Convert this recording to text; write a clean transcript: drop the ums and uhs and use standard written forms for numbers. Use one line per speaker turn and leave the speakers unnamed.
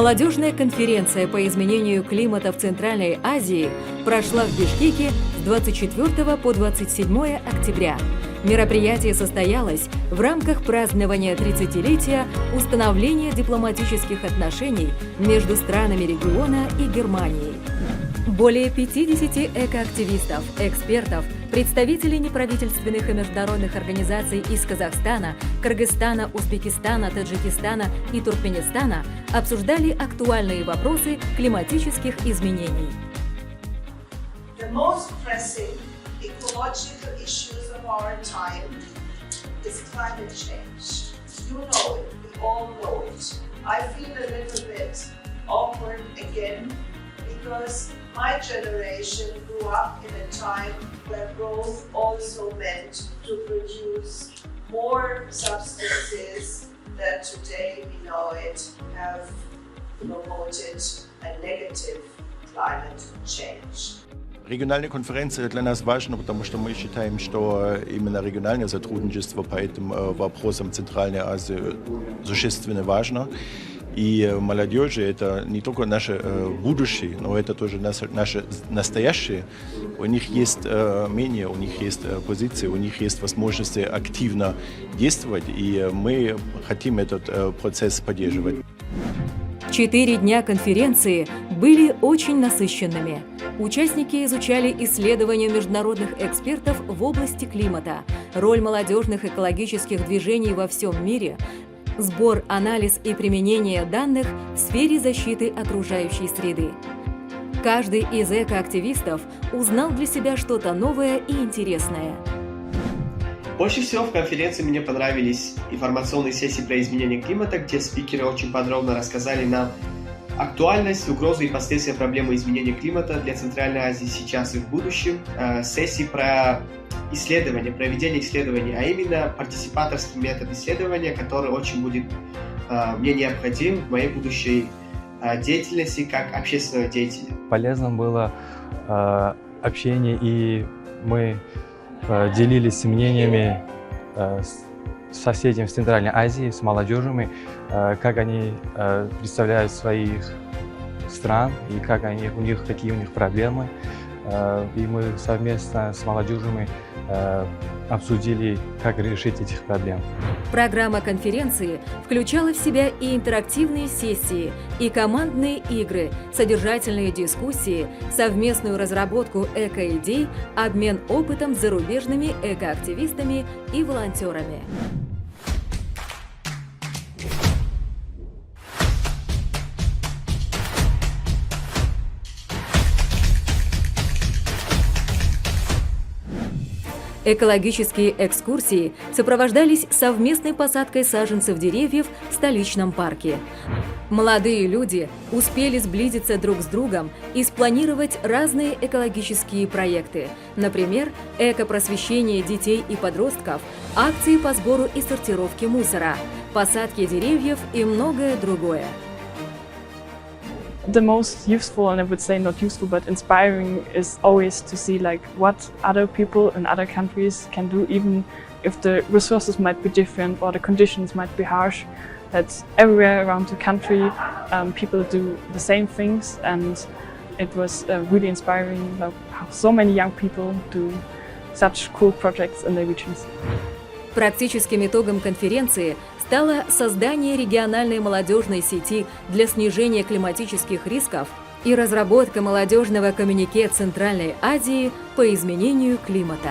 Молодежная конференция по изменению климата в Центральной Азии прошла в Бишкеке с 24 по 27 октября. Мероприятие состоялось в рамках празднования 30-летия установления дипломатических отношений между странами региона и Германией. Более 50 экоактивистов, экспертов, представителей неправительственных и международных организаций из Казахстана, Кыргызстана, Узбекистана, Таджикистана и Туркменистана обсуждали актуальные вопросы климатических изменений.
The most pressing ecological issues of our time is climate change. You know it, we all know it. I feel a little bit awkward again because my generation grew up in a time where growth also meant to produce more substances that today we know it have promoted a negative climate change.
Региональная конференция для нас важна, потому что мы считаем, что именно региональное сотрудничество по этим вопросам Центральной Азии существенно важно. И молодежь – это не только наше будущее, но это тоже наше настоящее. У них есть мнение, у них есть позиции, у них есть возможности активно действовать, и мы хотим этот процесс поддерживать.
4 дня конференции были очень насыщенными. Участники изучали исследования международных экспертов в области климата, роль молодежных экологических движений во всем мире, сбор, анализ и применение данных в сфере защиты окружающей среды. Каждый из экоактивистов узнал для себя что-то новое и интересное.
Больше всего в конференции мне понравились информационные сессии про изменение климата, где спикеры очень подробно рассказали нам актуальность, угрозы и последствия проблемы изменения климата для Центральной Азии сейчас и в будущем. Сессии про исследования, проведение исследований, а именно партиципаторский метод исследования, который очень будет мне необходим в моей будущей деятельности как общественного деятеля.
Полезно было общение, и мы делились мнениями с соседями в Центральной Азии, с молодежью, как они представляют своих стран и какие у них проблемы. И мы совместно с молодежью обсудили, как решить этих проблем.
Программа конференции включала в себя и интерактивные сессии, и командные игры, содержательные дискуссии, совместную разработку эко-идей, обмен опытом с зарубежными экоактивистами и волонтерами. Экологические экскурсии сопровождались совместной посадкой саженцев деревьев в столичном парке. Молодые люди успели сблизиться друг с другом и спланировать разные экологические проекты, например, эко-просвещение детей и подростков, акции по сбору и сортировке мусора, посадки деревьев и многое другое.
The most useful, and I would say not useful but inspiring, is always to see what other people in other countries can do, even if the resources might be different or the conditions might be harsh. That everywhere around the country people do the same things, and it was really inspiring how so many young people do such cool projects in their regions.
Практическим итогом конференции стало создание региональной молодежной сети для снижения климатических рисков и разработка молодежного коммюнике Центральной Азии по изменению климата.